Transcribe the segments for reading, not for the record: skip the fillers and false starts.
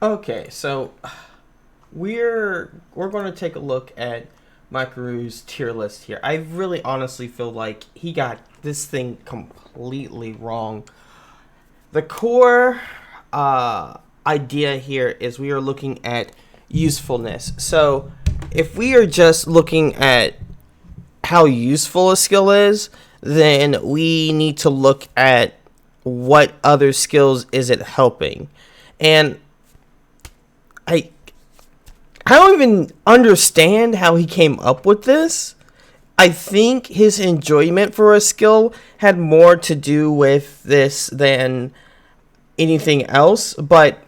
Okay, so we're going to take a look at Maikeru's tier list here. I really honestly feel like he got this thing completely wrong. The core idea here is we are looking at usefulness. So if we are just looking at how useful a skill is, then we need to look at what other skills is it helping. And I don't even understand how he came up with this. I think his enjoyment for a skill had more to do with this than anything else. But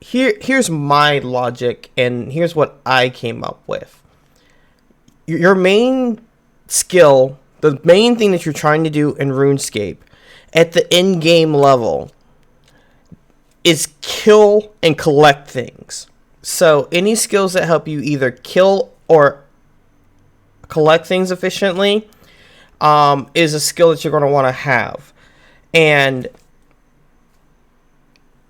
here's my logic, and here's what I came up with. Your main skill, the main thing that you're trying to do in RuneScape at the end game level, is kill and collect things. So any skills that help you either kill or collect things efficiently is a skill that you're going to want to have. And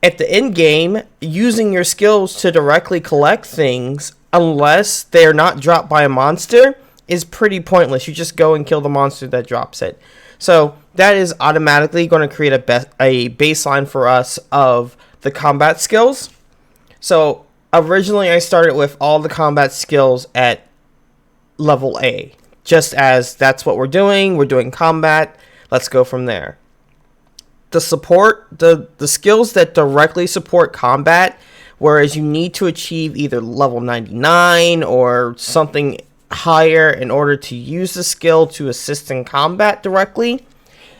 at the end game, using your skills to directly collect things, unless they're not dropped by a monster, is pretty pointless. You just go and kill the monster that drops it. So that is automatically going to create a baseline for us of the combat skills. So originally I started with all the combat skills at level A, just as that's what we're doing combat, let's go from there. The support, the skills that directly support combat, whereas you need to achieve either level 99 or something higher in order to use the skill to assist in combat directly.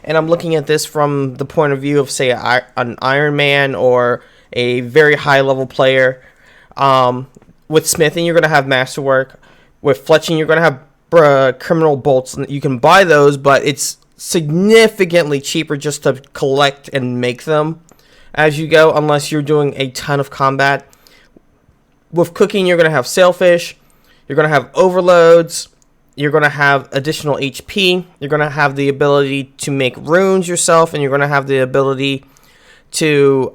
And I'm looking at this from the point of view of, say, an Iron Man or a very high level player. With smithing, you're going to have masterwork. With fletching, you're going to have criminal bolts. You can buy those, but it's significantly cheaper just to collect and make them as you go, unless you're doing a ton of combat. With cooking, you're going to have sailfish. You're going to have overloads. You're going to have additional HP. You're going to have the ability to make runes yourself, and you're going to have the ability to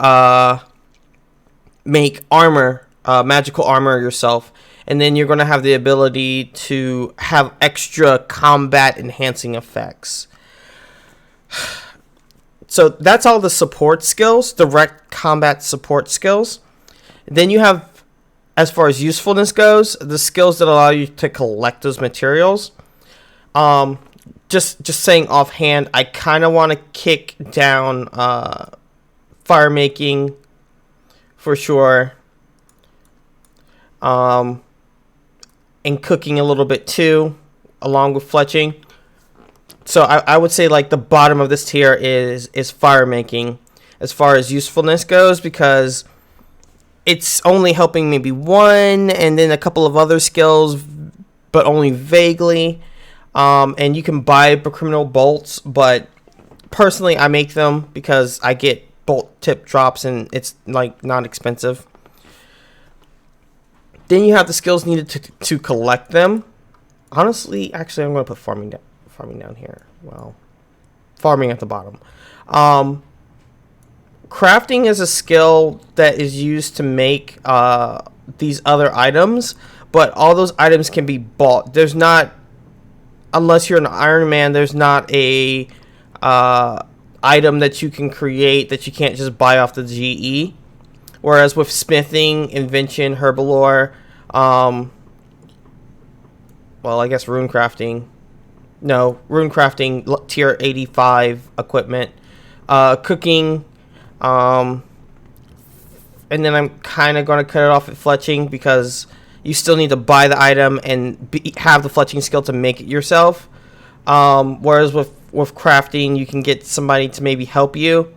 make armor, magical armor yourself. And then you're going to have the ability to have extra combat enhancing effects. So that's all the support skills, direct combat support skills. Then you have, as far as usefulness goes, the skills that allow you to collect those materials. Just saying offhand, I kind of want to kick down fire making for sure. And cooking a little bit too, along with fletching. So I would say like the bottom of this tier is fire making as far as usefulness goes, because it's only helping maybe one and then a couple of other skills, but only vaguely. And you can buy criminal bolts, but personally I make them because I get bolt tip drops and it's like not expensive. Then you have the skills needed to collect them. Honestly, actually, I'm going to put farming down here. Well, farming at the bottom. Crafting is a skill that is used to make these other items, but all those items can be bought. There's not, unless you're an Iron Man, there's not a item that you can create that you can't just buy off the GE. Whereas with smithing, invention, herbalore, well, I guess rune crafting, tier 85 equipment, cooking, and then I'm kind of going to cut it off at fletching because you still need to buy the item and have the fletching skill to make it yourself. Whereas with crafting, you can get somebody to maybe help you.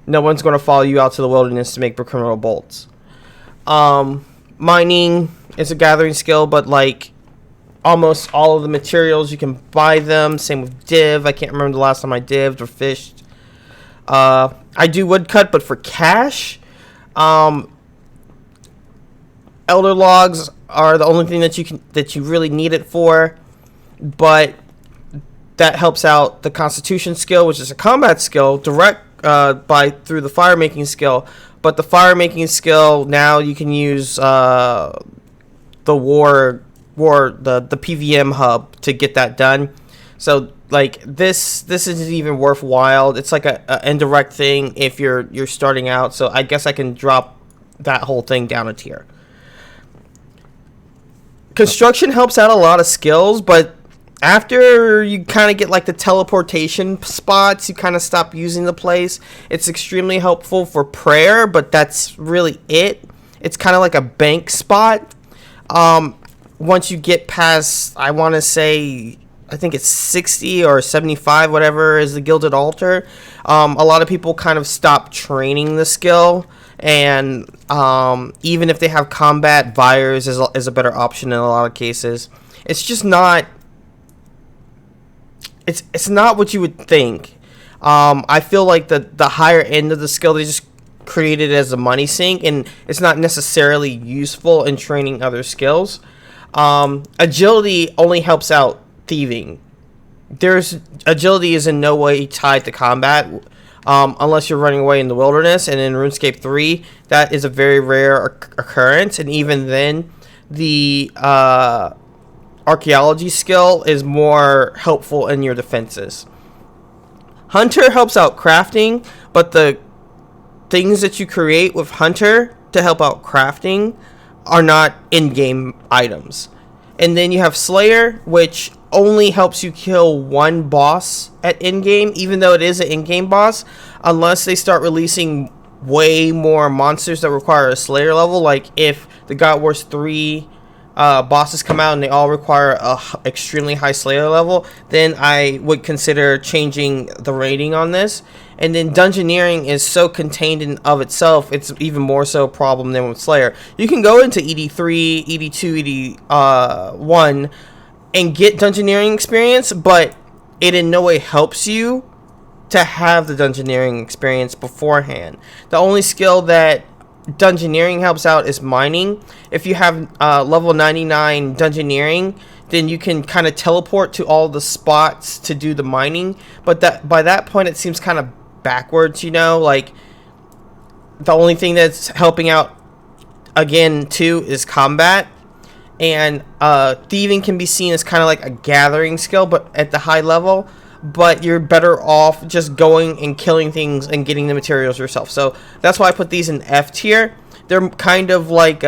No one's going to follow you out to the wilderness to make criminal bolts. Mining is a gathering skill, but like almost all of the materials, you can buy them. Same with div. I can't remember the last time I dived or fished. I do woodcut, but for cash. Elder logs are the only thing that you really need it for, but that helps out the Constitution skill, which is a combat skill, direct through the fire making skill. But the fire making skill now you can use the the PVM hub to get that done. So like this isn't even worthwhile. It's like a indirect thing if you're starting out. So I guess I can drop that whole thing down a tier. Construction helps out a lot of skills, but after you kind of get like the teleportation spots, you kind of stop using the place. It's extremely helpful for prayer, but that's really it. It's kind of like a bank spot. Once you get past, I want to say, I think it's 60 or 75, whatever is the Gilded Altar. A lot of people kind of stop training the skill, and even if they have combat, Vires is a better option in a lot of cases. It's just not. It's not what you would think. I feel like the higher end of the skill, they just created it as a money sink, and it's not necessarily useful in training other skills. Agility only helps out thieving. Agility is in no way tied to combat, unless you're running away in the wilderness, and in RuneScape 3, that is a very rare occurrence, and even then, the archaeology skill is more helpful in your defenses. Hunter helps out crafting, but the things that you create with Hunter to help out crafting are not in-game items. And then you have Slayer, which only helps you kill one boss at in-game, even though it is an in-game boss, unless they start releasing way more monsters that require a Slayer level. Like if the God Wars 3 bosses come out and they all require a extremely high Slayer level, then I would consider changing the rating on this. And then Dungeoneering is so contained in of itself, it's even more so a problem than with Slayer. You can go into ED3, ED2, ED1 and get Dungeoneering experience, but it in no way helps you to have the Dungeoneering experience beforehand. The only skill that Dungeoneering helps out is mining. If you have level 99 Dungeoneering, then you can kind of teleport to all the spots to do the mining. But that by that point, it seems kind of backwards, you know? Like, the only thing that's helping out, again, too, is combat. And thieving can be seen as kind of like a gathering skill, but at the high level. But you're better off just going and killing things and getting the materials yourself. So that's why I put these in F tier. They're kind of like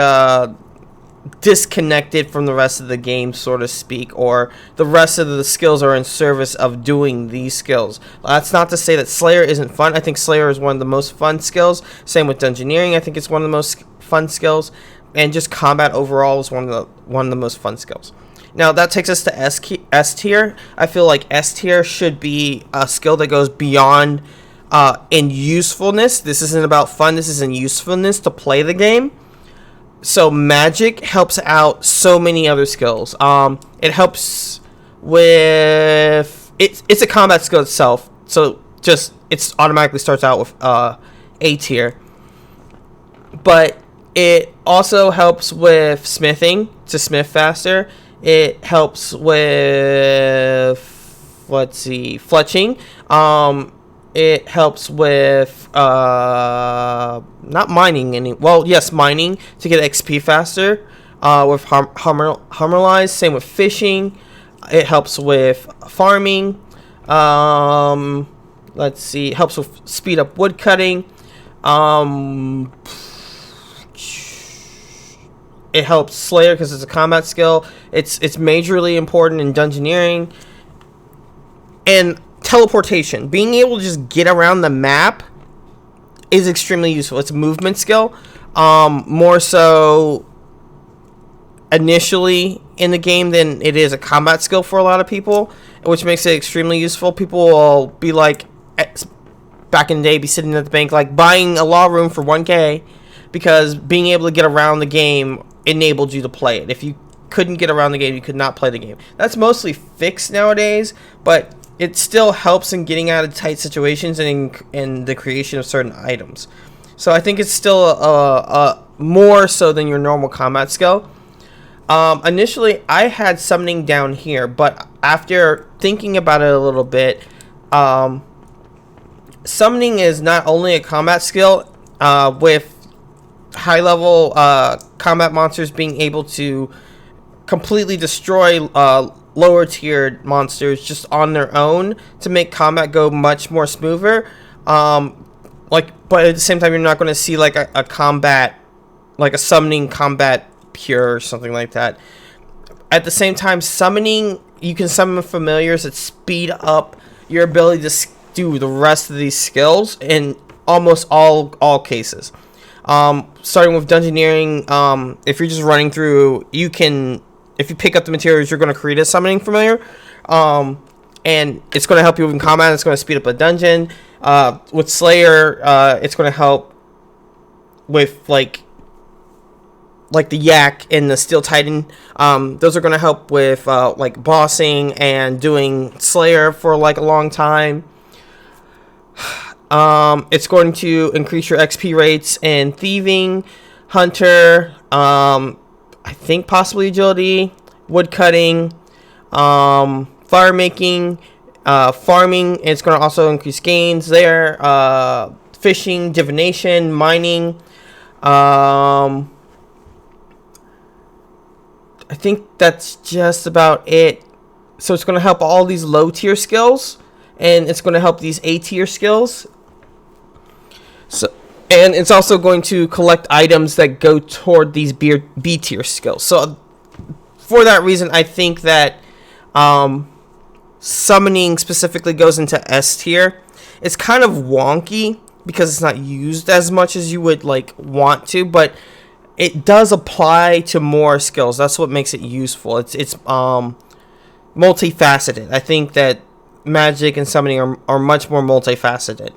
disconnected from the rest of the game, so to speak, or the rest of the skills are in service of doing these skills. That's not to say that Slayer isn't fun. I think Slayer is one of the most fun skills. Same with Dungeoneering. I think it's one of the most fun skills, and just combat overall is one of the most fun skills. Now that takes us to S tier. I feel like S tier should be a skill that goes beyond in usefulness. This isn't about fun. This is in usefulness to play the game. So magic helps out so many other skills. It helps with it's a combat skill itself. So just it automatically starts out with A tier. But it also helps with smithing to smith faster. It helps with, let's see, fletching. It helps with not mining yes, mining to get XP faster. With harmonize, same with fishing. It helps with farming. Let's see, it helps with speed up wood cutting. It helps Slayer because it's a combat skill. It's majorly important in Dungeoneering. And teleportation. Being able to just get around the map is extremely useful. It's a movement skill. More so initially in the game than it is a combat skill for a lot of people, which makes it extremely useful. People will be like, back in the day, be sitting at the bank like buying a law room for 1K because being able to get around the game enabled you to play it. If you couldn't get around the game, you could not play the game. That's mostly fixed nowadays, but it still helps in getting out of tight situations and in the creation of certain items. So I think it's still more so than your normal combat skill. Initially, I had summoning down here, but after thinking about it a little bit, summoning is not only a combat skill, with high level combat monsters being able to completely destroy lower tiered monsters just on their own to make combat go much more smoother. But at the same time, you're not going to see like a combat, like a summoning combat pure or something like that. At the same time, summoning, you can summon familiars that speed up your ability to do the rest of these skills in almost all cases. Starting with dungeoneering, if you're just running through, you can, if you pick up the materials, you're going to create a summoning familiar, and it's going to help you in combat. It's going to speed up a dungeon. With Slayer, it's going to help with like the Yak and the Steel Titan. Those are going to help with like bossing and doing Slayer for like a long time. It's going to increase your XP rates in Thieving, Hunter, I think possibly Agility, Woodcutting, Fire Making, Farming. It's going to also increase gains there. Fishing, Divination, Mining. I think that's just about it. So it's going to help all these low tier skills, and it's going to help these A tier skills. So, and it's also going to collect items that go toward these B tier skills. So for that reason, I think that summoning specifically goes into S tier. It's kind of wonky because it's not used as much as you would like want to, but it does apply to more skills. That's what makes it useful. It's multifaceted. I think that magic and summoning are much more multifaceted.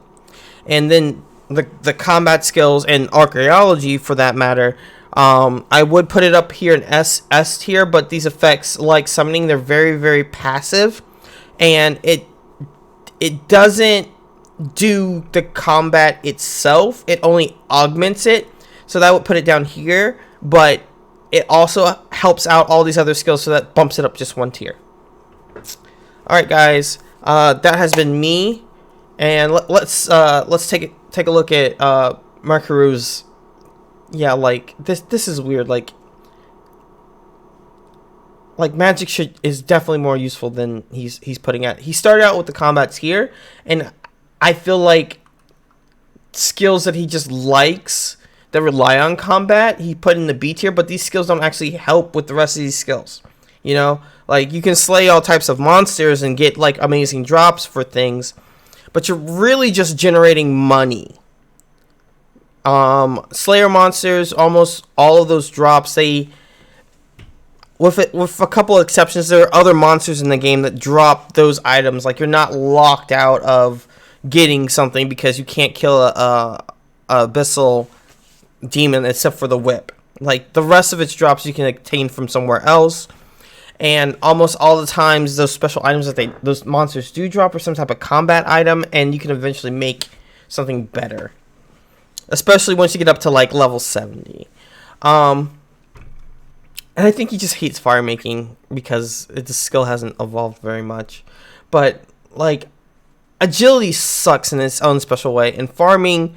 And then the combat skills and archaeology, for that matter, I would put it up here in S tier, but these effects, like summoning, they're very, very passive, and it doesn't do the combat itself. It only augments it. So that would put it down here, but it also helps out all these other skills, so that bumps it up just one tier. Alright guys, that has been me, and let's take a look at Maikeru's. Yeah, like this is weird. Like magic is definitely more useful than he's putting out. He started out with the combats here, and I feel like skills that he just likes that rely on combat, he put in the B tier, but these skills don't actually help with the rest of these skills. You know, like you can slay all types of monsters and get like amazing drops for things, but you're really just generating money. Slayer monsters, almost all of those drops, they, with a couple of exceptions, there are other monsters in the game that drop those items. Like, you're not locked out of getting something because you can't kill a abyssal demon except for the whip. Like, the rest of its drops you can obtain from somewhere else, and almost all the times those special items that those monsters do drop are some type of combat item, and you can eventually make something better, especially once you get up to like level 70. And I think he just hates fire making because the skill hasn't evolved very much. But like, agility sucks in its own special way, and farming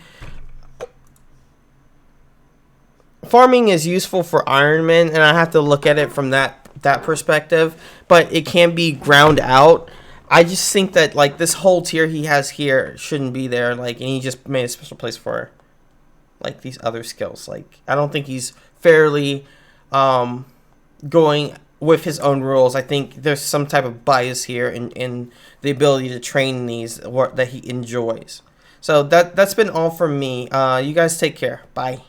is useful for Iron Man, and I have to look at it from that perspective, but it can be ground out. I just think that like this whole tier he has here shouldn't be there, like, and he just made a special place for like these other skills. Like, I don't think he's fairly going with his own rules. I think there's some type of bias here in the ability to train these that he enjoys. So that's been all from me. You guys take care. Bye.